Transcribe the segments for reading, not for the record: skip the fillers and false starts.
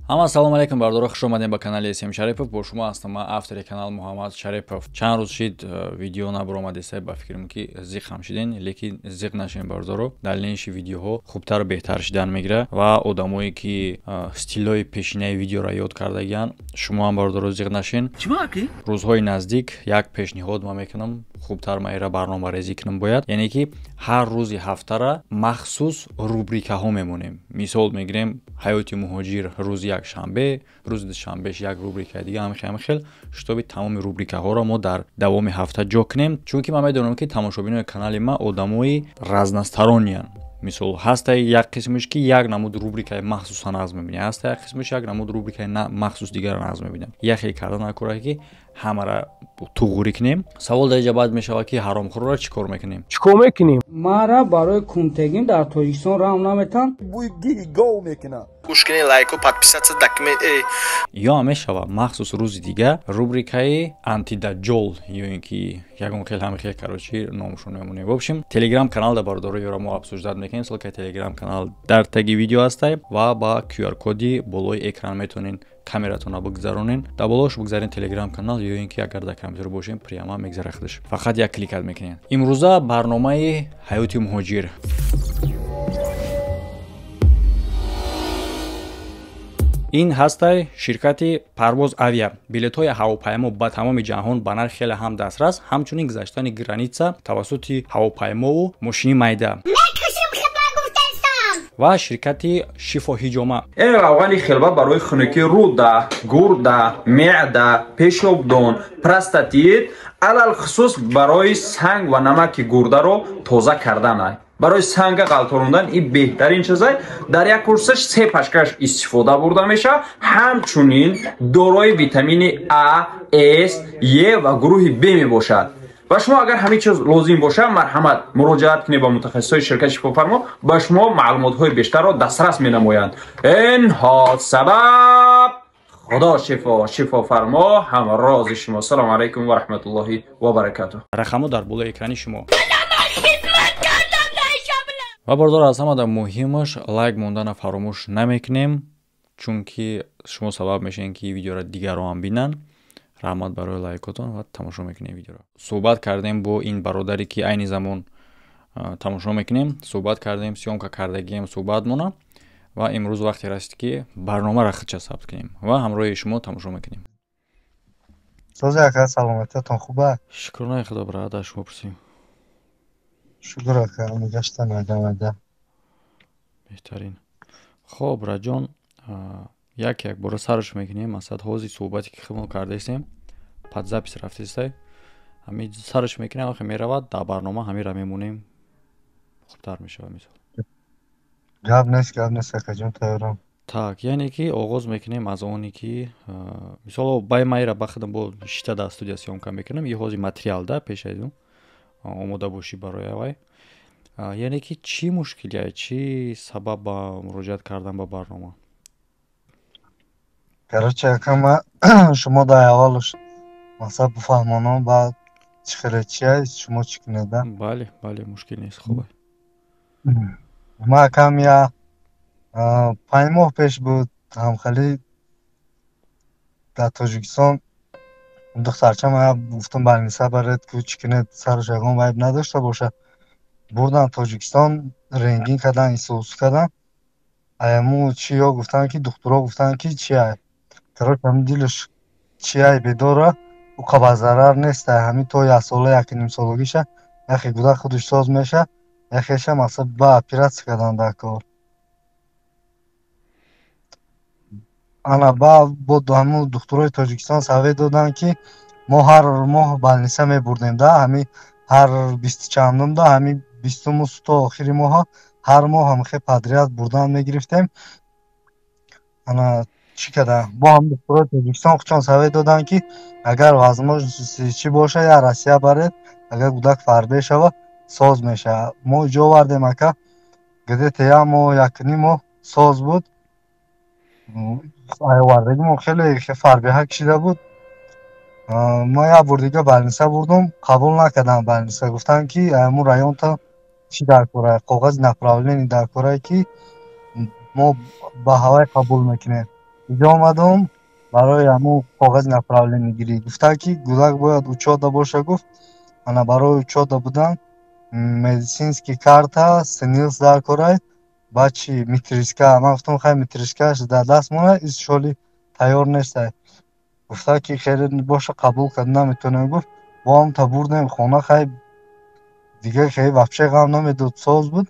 ҳама ассалому алайкум бардора, хуш омадем ба канали Эсем Шарипов. Бо шумо ҳастам ман автори канал Муҳаммад Шарипов. Чанд рӯз шид видео набаромадеса, ба фикрам ки зиқ ҳам шидин, лекин зиқ нашидем бардоро. Далели ин видеоҳо хубтару беҳтар шидан мегира ва одамое ки стилҳои пешинаи видеоро ёд кардагиян, шумо ҳам бардоро зиқ нашин. Рӯзҳои наздик як пешниҳод ман мекунам, хубтар маира барномарезӣ кунам бояд. Яъне ки ҳар рӯзи ҳафтара махсус рубрикаҳо мемонем. Мисол мегирем ҳаёти муҳоҷир рӯзи якшанбе, рӯзи душанбеш як рубрикаи дига, ҳамихел шитоби тамоми рубрикаҳоро мо дар давоми ҳафта ҷо кунем. Чунки ман медонам ки тамошобинони канали ман одамои разнастарониян. Мисол ҳаста як қисмиш ки як намуд рубрикаи махсуса назм мебинем, ҳаста як қисмиш як намуд рубрикаи махсус дигар назм мебинем. Яхе карда накора ки ҳамара туғурӣ кунем. Савол дар ҷа баъд мешавад ки ҳаромхӯрро чӣ кор мекунем? Чикор мекунем? Мара барои кунтагим дар Тоҷикистон раҳм наметан. Буйги гов мекунам. Гӯш кунед, лайку, подписаться, документ. Ё мешава махсус рӯзи дига рубрикаи антидаҷҷол ё ин ки ягон хел ҳамихел карочи номушон мемонем. В общем, Telegram канал да бардори ёра мо обсуждат мекунем, селка Telegram канал дар таги видео ҳастай ва ба QR коди болои экран метонин камератона бигзаронин. Да болош бигзарин Telegram канал ё ин ки агар дар компютер бошем прямо мегзара худаш. Фақат як кликат мекунен. Имрӯза барномаи ҳаёти муҳоҷир. ин ҳастай ширкати Парвоз Авиа. Билетҳои ҳавопаймо ба тамоми ҷаҳон ба нархи хеле ҳам дастрас, ҳамчунин гузаштани граница тавассути ҳавопаймову мошини майда. ва ширкати Шифоҳиҷома. Равғани хелба барои хунукии руда, гурда, меъда, пешобдон, простатит, алал хусус барои санг ва намаки гурдаро тоза кардан. Барои санга ғалтрондан ин беҳтарин чизай. Дар як курсаш 3 пашкаш истифода бурда меша. Ҳамчунин дорои витамини А, С, Е ва гурӯҳи Б мебошад. ва шумо агар ҳамин чиз лозим боша, марҳамат муроҷиат кунед ба мутахассисои ширкати Шифофармо, ба шумо маълумотҳои бештарро дастрас менамоянд. Инҳо сабаб худо шифо, Шифофармо ҳамрози шумо. Салому алайкум ва раҳматуллоҳи ва баракатуҳ. Рақаму дар болои экрани шумо. ва бардор аз ҳамада муҳимаш лайк мондана фаромӯш намекунем, чунки шумо сабаб мешавед ки видеоро дигарро ҳам бинан. раҳмат барои лайкотон ва тамошо мекунем видеоро. Суҳбат кардем бо ин бародаре ки айни замон тамошо мекунем. Суҳбат кардем, сиёмка кардагием суҳбат мона ва имрӯз вақте расид ки барномаро худша сабт кунем ва ҳамроҳи шумо тамошо мекунем. Соза ака, саломататон хуба? Шукрона худо брат, аз шумо пурсим. Шукр ака, мегаштан айда. Беҳтарин. Хоб раҷон, як бора сарш мекунем, масад ҳози суҳбате ки худмо кардаистем, падзапис рафтистай. ҳамин сарш мекунем, вақте меравад дар барнома ҳамира мемонем. хубтар мешавад мисол. Гап нест акаҷон, тайёрам. Так, яъне ки оғоз мекунем аз оне ки мисол бай майра ба худам бо шита дар студия сиёмка мекунам, ин ҳози материал да пеш аз ин омода бошӣ барои авай. Яъне ки чӣ мушкилие, чӣ сабаб ба муроҷиат кардан ба барнома? Короче ака, ма шумо дар аввалш мақсад бифаҳмонам, баъд чӣ хеле чия, шумо чӣ кунед да? Бале, мушкил нест, хуб. Ма акам я 5 моҳ пеш буд ҳамхали дар Тоҷикистон духтарчам ая гуфтам балниса баред ки чӣ кунед, сараш ягон вайб надошта боша. Бурдан Тоҷикистон рентген кардан, исӯсу кардан. Аяму чӣ ё гуфтан ки духтуро гуфтан ки чӣ ай. Короче ҳамин дилаш чӣ ай бедора, у қабазарар нест, ҳамин то 1 сола 1.5 солагиша яхе гуда худаш соз меша, яхеша мақсад ба оператсия кардан дар кор. ана ба бо ҳамун духтурои Тоҷикистон савед додан ки мо ҳар моҳ балниса мебурдем да, ҳамин ҳар 20 чандум да, ҳамин 20 то охири моҳа ҳар моҳ ҳамихе подряд бурдан мегирифтем. ана чӣ кардан, бо ҳамин духтурои Тоҷикистон худшон савед додан ки агар возможности чӣ боша, я Россия баред, агар гудак фарбе шава соз меша. Мо ҷо овардем ака, где-то 1 моҳ 1.5 моҳ соз буд. овардагимон хеле фарбеҳа кишида буд. мо як бор дига балниса бурдум, қабул накардан балниса. Гуфтан ки ҳамун районта чӣ дар кора, коғази направление дар кора ки мо ба ҳавай қабул мекунем. اینجا آمدم برای همون کاغذ направление گیری گفته که گودک باید учета باشه گفت انا برای учета بودن медицинский карта снилс дар корай бачи метричка ман гуфтам хай метричкаш дар даст монад из шоли тайёр нестай гуфта ки хеле боша қабул кард наметонам гуфт бо ҳам та бурдем хона хай дига хеле вообще ғам намедод соз буд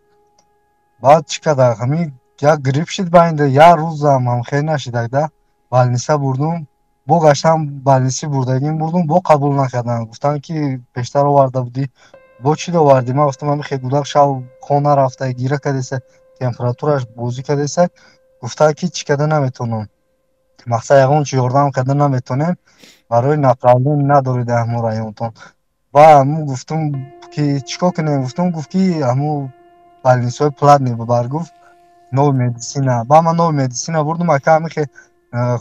баъд чӣ кардак ҳамин як грипп шид байнда як рӯзам ҳам хеле нашидак да балниса бурдум бо гаштам балниси бурдагим бурдум бо қабул накардам гуфтам ки пештар оварда будӣ бо чӣ овардӣ ман гуфтам ҳамин хеле гудак шав хона рафта гира кардеса температураш бозӣ кардеса гуфта ки чӣ карда наметонам мақсад ягон чӣ ёрдам карда наметонем барои направление надоред ҳамон районтон ба ҳамун гуфтум ки чӣ кор кунем гуфтум гуфт ки ҳамун балнисои платный бибар гуфт нови медисина ба ман нови медисина бурдум ака ҳамин хеле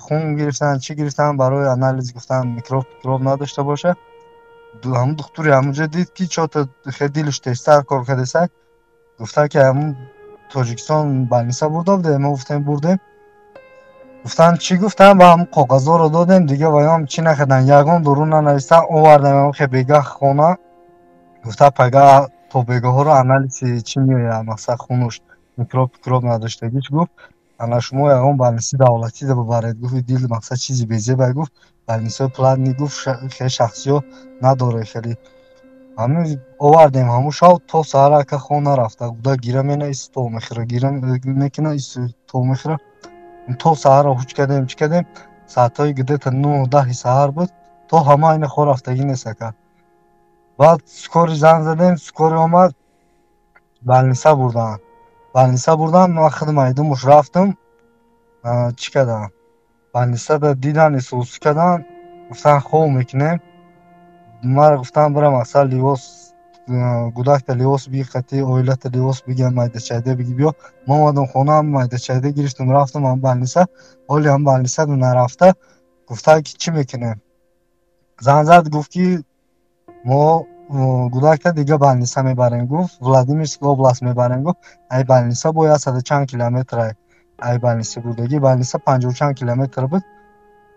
хун гирифтан чӣ гирифтан барои анализ гуфтан микроб надошта боша ҳамун духтури ҳамунҷо дид ки чото хеле дилаш тезтар кор кардеса гуфта ки ҳамун тоҷикистон балниса бурда будем мо гуфтем бурдем гуфтан чӣ гуфтан ба ҳамун коғазҳоро додем дига ваём чӣ накардан ягон дуру нанавистан овардем ҳамун хеле бегаҳ хона гуфта пага то бегаҳҳоро анализи чӣ меояд мақсад хунуш микроб надоштагич гуфт ана шумо ягон балниси давлатӣ бибаред гуфт дил мақсад чизи безебай гуфт балнисои платный гуфт хеле шахсиё надоред хеле ҳамин овардем ҳамун шав то саҳар ака хона рафта гуда гира мена ис то мехӯра гира мекина ис то мехӯра то саҳарро ҳуҷ кардем чӣ кардем соатҳои гидета 9-10 саҳар буд то ҳама айна хо рафтагӣ нест ака баъд скори занг задем скори омад балниса бурдан ман худи майдумуш рафтам чӣ кардам балнисада дидан исӯсӣ кардан гуфтан хоб мекунем мара гуфтан бира мақсад либос гудакта либос биги қати оилата либос биги майдачайда биги биё ман омадам хона майдачайда гирифтам рафтам ҳам балниса оли ҳам балниса нарафта гуфта ки чӣ мекунем занг зад гуфт ки мо гудакта дига балниса мебарем гуфт владимирский област мебарем гуфт ай балниса бояд саду чанд километр ай балниси бурдагӣ балниса 50 чанд километр буд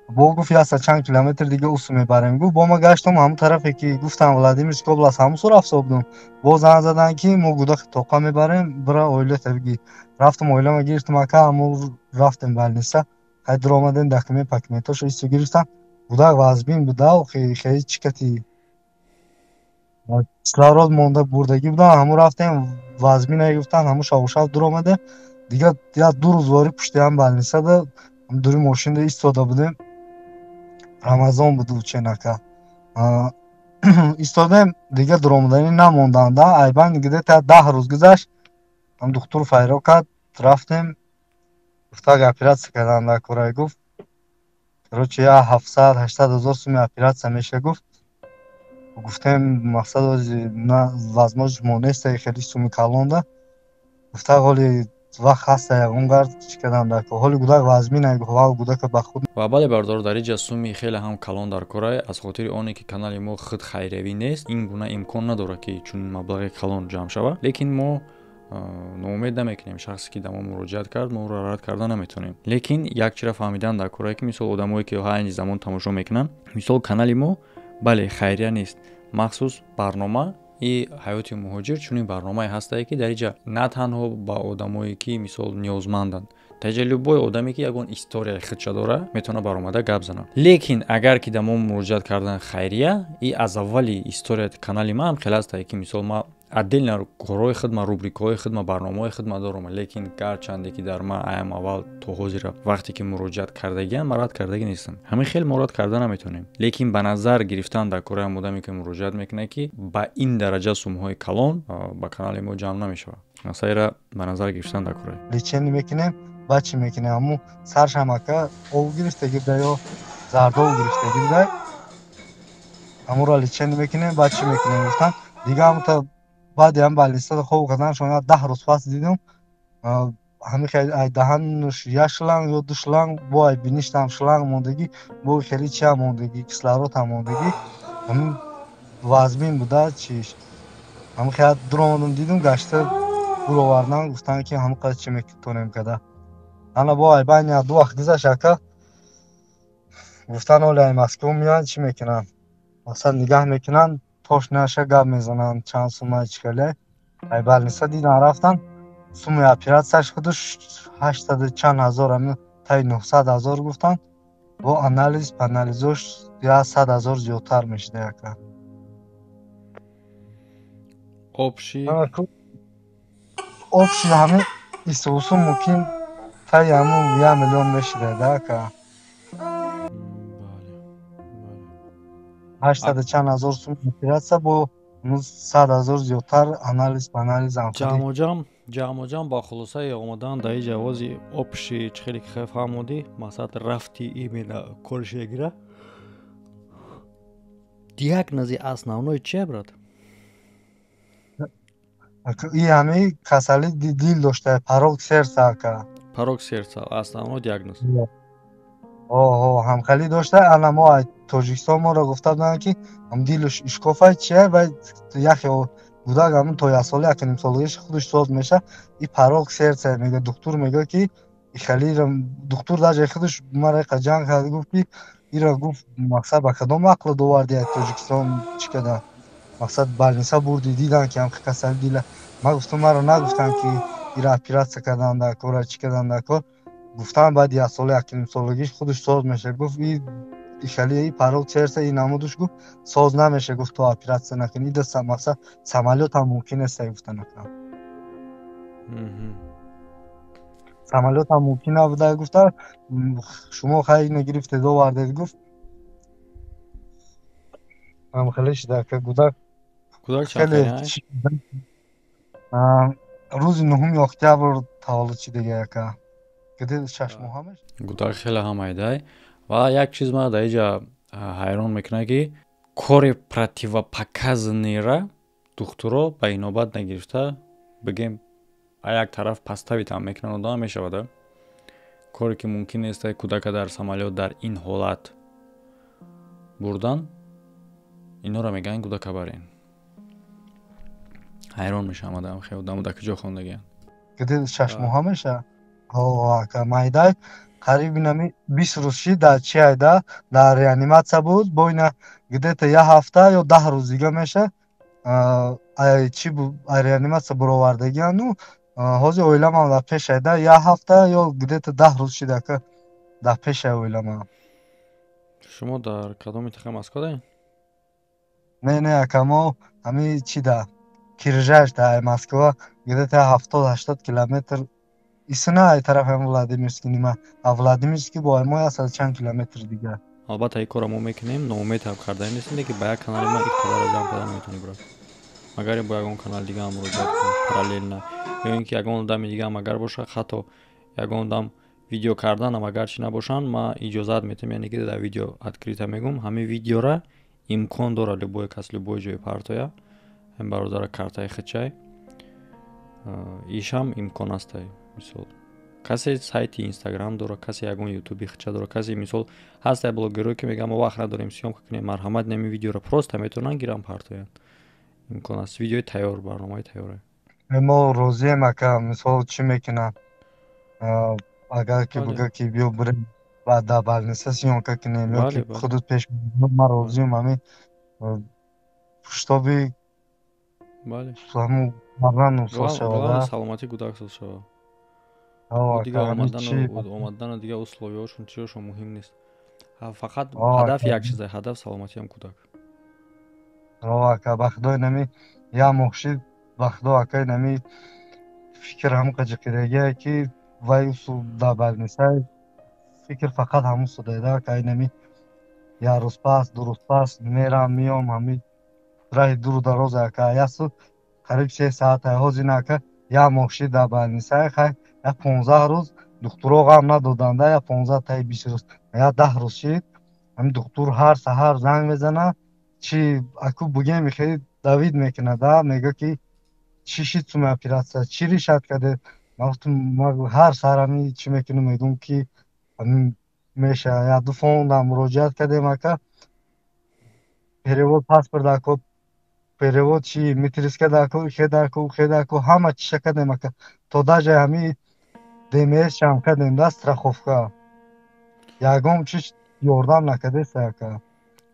бо гуфт яса чанд километр дига усу мебарем гуфт бо ма гаштам ҳамун тарафе ки гуфтам владимирский област ҳамусо рафта будум бо занг задан ки мо гудахи тоқа мебарем бира оилата биги рафтам оилама гирифтам ака ҳамун рафтем балниса ҳай дуромадем документашо исто гирифтам гудак вазбин будау хеле чикати кислород монда бурдагӣ будам ҳамун рафтем вазбина гуфтан ҳамун шавушав дуромаде дига як 2 рӯз вори пушти ҳам балнисада дури мошинда истода будем рамазон буд ученака истодем дига дуромаданӣ намонданда айбан гидета 10 рӯз гузашт ҳам духтур файро кард рафтем гуфта оператсия кардан дар корай гуфт короче 700-800 ҳазор суми оператсия меша гуфт гуфтем мақсад возможность мо нест хеле суми калонда гуфта ҳоли вақт ҳаста ягон гард чӣ кардам дар кор ҳоли гудак вазмина гудака ба худ ва бале бардор дар инҷа суми хеле ҳам калон дар корай аз хотири оне ки канали мо худ хайриявӣ нест ин гуна имкон надорад ки чунин маблағи калон ҷамъ шавад лекин мо ноумед намекунем шахсе ки дамо муроҷиат кард мо ро рад карда наметонем лекин як чиро фаҳмидан дар корае ки мисол одамое ки ҳайни замон тамошо мекунанд мисол канали мо бале хайрия нест махсус барнома и ҳаёти муҳоҷир чунин барномае ҳастае ки дар инҷа на танҳо ба одамое ки мисол ниёзманданд дар инҷа любой одаме ки ягон историяи худша дора метавона баромада гап занад лекин агар ки дар мо муроҷиат кардан хайрия и аз аввали историяти канали ман ҳам хеле ҳастае ки мисол ма отдельно корои худма рубрикаҳои худма барномаҳои худма дорам лекин гарчанде ки дар ма аям аввал то ҳозира вақте ки муроҷиат кардагиам ма рад кардагӣ нестам ҳамин хел мо рад карда наметонем лекин ба назар гирифтан дар кораи ҳам одаме ки муроҷиат мекунад ки ба ин дараҷа сумҳои калон ба канали мо ҷамъ намешавад масаира ба назар гирифтан дар кораи лечение мекунем ба чӣ мекунем ҳамун саршамака ов гирифта гирда ё зардов гирифта гирда ҳамунро лечение мекунем ба чӣ мекунем гуфтан дига ҳамута баъди ҳам балнисада хоб кардан шояд 10 рӯз пас дидам ҳамин хеле ай даҳанш як шланг ё 2 шланг бо ай биништам шланг мондагӣ бо хеле чи ҳам мондагӣ кислород ҳам мондагӣ ҳамин вазбин буда чиш ҳамин хеле дуромадам дидам гашта буровардан гуфтан ки ҳамин қадр чӣ метавонем карда ана бо айбайни 2 вақт гузашт ака гуфтан оли ай Москва миёянд чӣ мекунанд масалан нигаҳ мекунанд тош наша гап мезананд чанд сума чикале ай балниса диданд рафтанд суммаи оператсияш худаш 800 чанд ҳазор ами таи 900 ҳазор гуфтанд бо анализ панализош я 100 ҳазор зиёдтар мешуда ака общий общий ҳамин исусу мумкин таи ҳамун 1 миллион мешуда да ака 800 чанд ҳазор сум оператсия бо 100 ҳазор зиёдтар анализ панализ ҷамъоҷам ба хулосаи омадан дар ҷавози общий чӣ хеле ки фаҳмудӣ мақсад рафти именно коршегира диагнози основной чия брат и ҳамин касали дил дошта парок сердца ака порок сердца основной диагноз ҳамхалӣ дошта ана мо тоҷикистон моро гуфта буданд ки ам дилуш ишкофа чия вай яхе гудак ҳамин то 1 сола 1 солагиш худаш соз меша и парок сердца мега духтур мега ки ихалира духтур даже худаш мара қа ҷанг кард гуфт ки ира гуфт мақсад ба кадом ақла доварди тоҷикистон чӣ када мақсад балниса бурди дидан ки ҳамқи касали дила ма гуфтам маро нагуфтанд ки ира оператсия карданд дар кора чӣ карданд дар кор гуфтан баъди 1 сола 1 солагиш худаш соз меша гуфт и ихали и парок сердца и намудуш гуфт соз намеша гуфт то оператсия накунӣ ида мақсад самолёт ҳам мумкин нест гуфтан ака самолёт ҳам мумкин набуда гуфта шумо хай ина гирифтед овардед гуфт ҳамхалӣ шуда ака гудак рӯзи 9 октябр таваллуд шудага ака гуди 6 моҳа меш гудак хеле ҳамайдай ва як чиз мара дар иҷа ҳайрон мекунад ки кори противопоказанира духтуро ба инобат нагирифта бигем ба як тараф паставитам мекунанд одам мешавада коре ки мумкин нест кудака дар самолёт дар ин ҳолат бурдан инора мегӯянд кудака барен ҳайрон мешам одам хеле дамуда куҷо хондагиян гуди 6 моҳа меша ака майдай қариби нами 20 рӯз шид дар чи айда дар реаниматсия буд бо ина где-то 1 ҳафта ё 10 рӯз дига меша чи реаниматсия буровардагияну ҳозир оиламам дар пеш айда 1 ҳафта ё где-то 10 рӯз шид ака дар пеш оиламам шумо дар кадом минтақа Москва даен не ака мо ҳамин чи да киржаш дар Москва где-то 70-80 километр исна ай тараф ҳам Владимирский нима а Владимирский бо мо ясад чанд километр дига албатта ин кора мо мекунем ноумед ҳам кардан нестем ки ба як канали ма ин қадар ҷамъ кардан наметавонем брат магар бо ягон канал дига ҳам муроҷиат кунем параллелна ё ин ки ягон одами дига ҳам агар боша хато ягон одам видео карданам агар чи набошанд ма иҷозат метавонам яъне ки дар видео открыто мегӯям ҳамин видеора имкон дорад любой кас любой ҷое партоя ҳам бародара картаи хичай ишам имкон астай мисол касе сайти инстаграм дора касе ягон ютуби хича дора касе мисол ҳастай блогерое ки мегӯям мо вақт надорем сиёмка кунем марҳамат нами видеора просто метавонанд гирам партоянд имкон аст видеои тайёр барномаи тайёре мо розием ака мисол чӣ мекунам агар ки буга ки биё бирем ба да балниса сиёмка кунем ё ки худут пеш ма розием ҳамин пуштоби бале ҳамун марран усол шавада саломати гудак соз шава дига омадан дига условиёшон чиёшон муҳим нест фақат ҳадаф як чиза ҳадаф саломатиам кудак ака ба худо нами я моҳшид ба худо ака нами фикр ҳамун қаҷиқидагия ки вай усул да балниса фикр фақат ҳамун судеда ака нами я рӯз пас ду рӯз пас мерам миём ҳамин раҳи дуру дароз ака ясу қариб 3 соат ҳозир ака я моҳшид да балниса хай я 15 рӯз духтуро ғам надоданда я 15 таи 20 рӯз я 10 рӯз шид ҳамин духтур ҳар саҳар занг мезана чи аку бугем мехоҳӣ давид мекунада мега ки чӣ шид суми оператсия чӣ ришад карде ма ҳар саҳар ҳамин чӣ мекунем мегӯм ки ҳамин меша я ду фонда муроҷиат кардем ака перевод паспорт ако перевод чи метриска дако хедако ҳама чиша кардем ака то даже ҳамин ДМС هم кардем да страховка. Ягон чиш ёрдам накардест яка.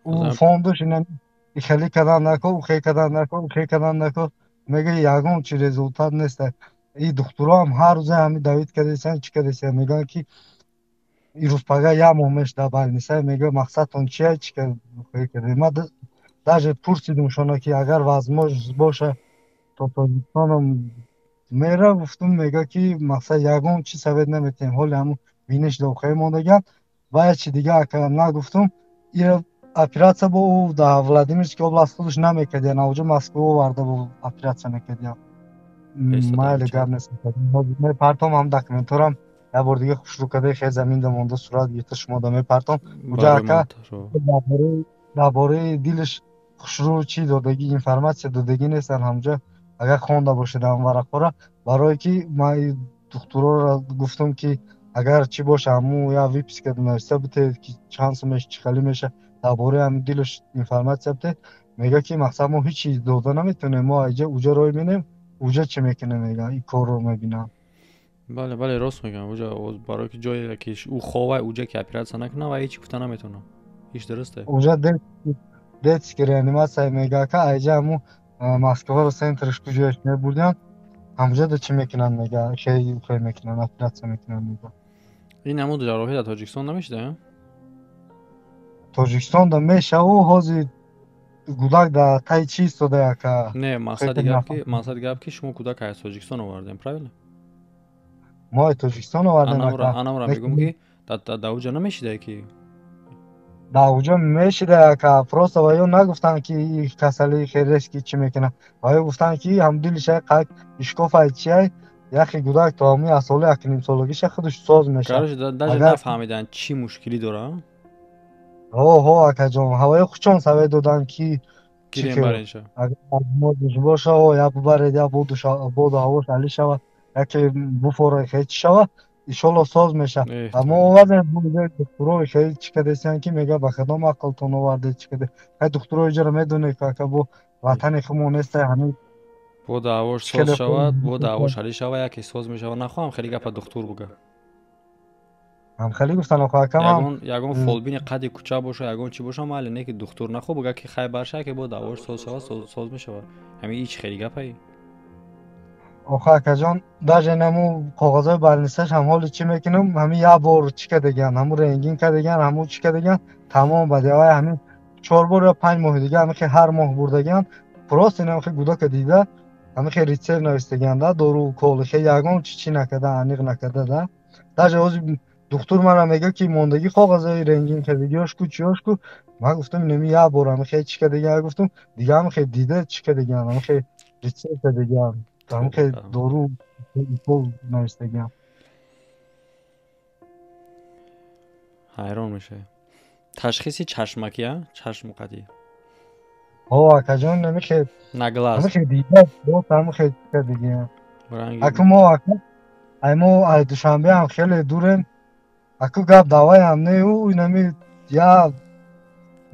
У фондуш ина ихали кадан накун, ухе кадан накун, ухе кадан накун. Мега ягон чи результат нест. И духтуро ҳам ҳар рӯзе ҳами давид кардесан, чӣ кардесан? Мегӯянд ки ирӯз пага як моҳ мешуда балниса. Мега мақсадтон чия? Чӣ кардем? Ма даже пурсидим шона ки агар возможность боша то Тоҷикистонам мера гуфтум мега ки мақсад ягон чи совет наметем. Ҳоли ҳамун биниш дохаи мондаган. Ва чи дига ака нагуфтум. Ира операция бо да Владимирский област худаш намекардиан. Авҷо Москва оварда бо операция мекардиан. Майли гап нест. Мепартом ҳам документарам як бор дига хушрӯ карда хел замин да монда сурат гирифта шумо да мепартом. Уҷа ака дар бораи дилаш хушрӯ чи додагӣ информация додагӣ нестан. ҳамҷа агар хонда бошед ҳам варақҳоро барое ки ман духтуроро гуфтум ки агар чӣ боша ҳамун як виписка нависта битед ки чанд сум меша чӣ хали меша дар бораи ҳамин дилаш информация битед. Мега ки мақсад мо ҳеч чиз дода наметавонем. Мо уҷа рой менем, уҷа чӣ мекунем мега ин корро мебинам. бале рост мегам. уҷа барое ки ҷое ки ӯ ховай уҷа ки операция накунад ва ҳеҷ гуфта наметавонам. иш дурусте? Уҷа детский реанимация мега ка айҷа ҳамун Москваро центраш куҷояш мебурдиан. ҳамҷа да чӣ мекунанд мега хе мекунанд операция мекунанд мега. ин ҳамун ҷарроҳӣ дар Тоҷикистон намешуда? Тоҷикистон да мешаву ҳозир гудак да таи чи истода яка. Не, мақсади гап ки шумо кӯдак аз Тоҷикистон овардем, правильно? мо аз Тоҷикистон овардем. Анамра мегум ки да уҷа намешида ки да уҷа мешида яка. Просто ва ё нагуфтанд ки касали хелес ки чӣ мекунад. Ва ё гуфтанд ки ҳам дилиша қайк ишкофай чиай яхи гудак то ҳамин аз соли 1.5 худаш соз мешавад. короче даже нафаҳмиданд чӣ мушкилӣ дорад. ҳо акаҷон ҳавои хушон савед доданд ки гирем баринша агар возможность боша я бубаред я боду ҳавош али шавад яке буфора хеч шавад иншолло соз меша. Аммо оварда духтуро хел чӣ кардесиян ки мега ба кадом ақлтон овардед чӣ кардед? ҳай духтуро иҷора медонед ки ака бо ватани хумо неста ҳамин боду ҳавош соз шавад, боду ҳавош али шавад, яке соз мешавад. нахоҳам хеле гапа духтур буга. ҳам хеле гуфтан оха акам ягон фолбини қадди куча боша, ягон чӣ боша майли не ки духтур нахо буга ки хай барша ки боду ҳавош соз шавад, соз мешавад. ҳамин ич хеле гапаи. оха акаҷон даже наму коғозои балнисаш ҳам ҳоли чӣ мекунам ҳамин як бор чӣ кардаган ҳамун ренгин кардаган ҳамун чӣ кардаган тамом ба девай ҳамин 4 бор ё 5 моҳи дига ҳамин ҳар моҳ бурдаган просто ин ҳамин гудака дида ҳамин рецепт навистаган да дору коли хе ягон чӣ накарда аниқ накарда да. даже ҳозир духтур мара мега ки мондагӣ коғозои ренгин кардагиёшку чиёшку. ман гуфтам инами як бор ҳамин хе чӣ кардаган гуфтам дига ҳамин хе дида чӣ кардаган ҳамин хе рецепт кардаган ҳамин хе дору пол навистаган. ҳайрон меша. ташхиси чашмакия? Чашмуқадӣ. ҳо акаҷон инами хе наглаз ҳамин хе дида бо ҳамин хе чӣ кардаган. аку мо ай мо аз душанбе ҳам хеле дурем. аку гап давай ҳам неу инами я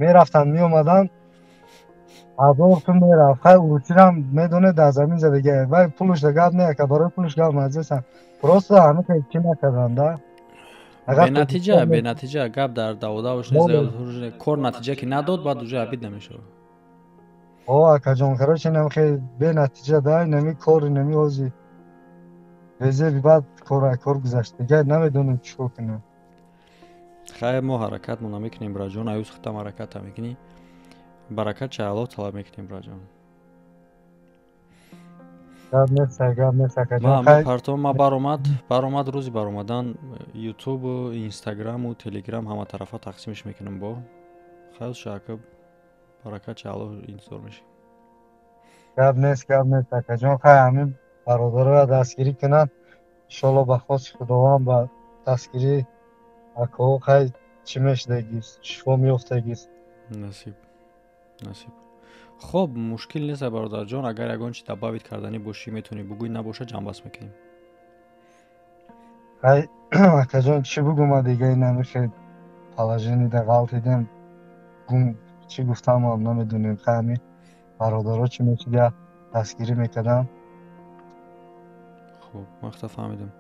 мерафтанд меомаданд 1000 сум мерафт. хай урусирам медонед дар замин задагия. вай пулаш да гап не ака барои пулаш гап назесан. просто ҳамин хе чӣ накарданд да. бенатиҷа гап дар даводавош нест. кор натиҷа ки надод баъд уҷа абид намешавад. ҳо акаҷон короче инам хе бенатиҷа да инами кор инами ҳозир резерви баъд кор гузашт дига намедонем чӣ кор кунем. хайр мо ҳаракат мо намекунем браҷон. аюз хитам ҳараката мекунӣ. баракат чаъло талаб мекунем браҷон. гап нест акаҷон. партом ма баромад рӯзи баромадан ютубу инстаграму телеграм ҳама тарафа тақсимш мекунам бо хел шака баракат чаъло интизор мешим. гап нест акаҷон. хай ҳамин бародароя дастгирӣ кунанд иншолло ба хоси худованд ба дастгирии акаҳо хай чӣ мешудагӣ шифо меёфтагӣ насиб. хоб мушкил нест бародарҷон. агар ягон чи добавит карданӣ бошӣ метавонӣ бугӯй, набоша ҷамъбаст мекунем. хай акаҷон чӣ бугума дига инами хе положенида ғалтидем гум чӣ гуфтам ҳам намедонем. хай ҳамин бародаро чӣ мешуда дастгирӣ мекарданд. хуб махта фаҳмидам.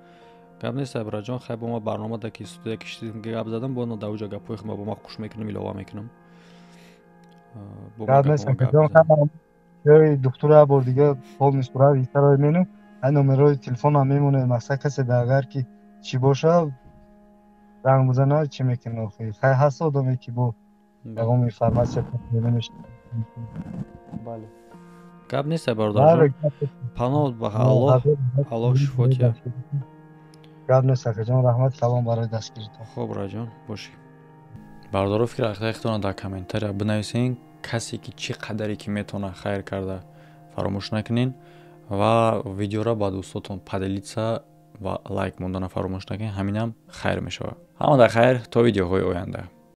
гап нест Сабираҷон, хай бо ма барномада ки студия киштидим ки гап задам, бо на да уҷа гапои хма бо ма хуш мекунем, илова мекунам. гап нест акаҷон, ҳамаам ҷои духтура бор дига ҳол мисурат итаро мену ҳай номерои телефонам мемонем, мақсад касе да агар ки чӣ боша занг бизана чӣ мекунем охир. Хай ҳаст одаме ки бо ягон информатсия мемеш. бале. Гап нест бародарҷон. Паноҳ ба Аллоҳ шифо тия. гап нест акаҷон, раҳмат калом барои дастгиритон. Хуб раҷон, бошӣ. Бародаро фикр ахтаихтона дар комментария бинависен, касе ки чӣ қадаре ки метавона хайр карда фаромӯш накунен ва видеора баъд устодтон падилитса ва лайк мондана фаромӯш накунен, ҳаминам хайр мешавад. Ҳамада хайр, то видеоҳои оянда.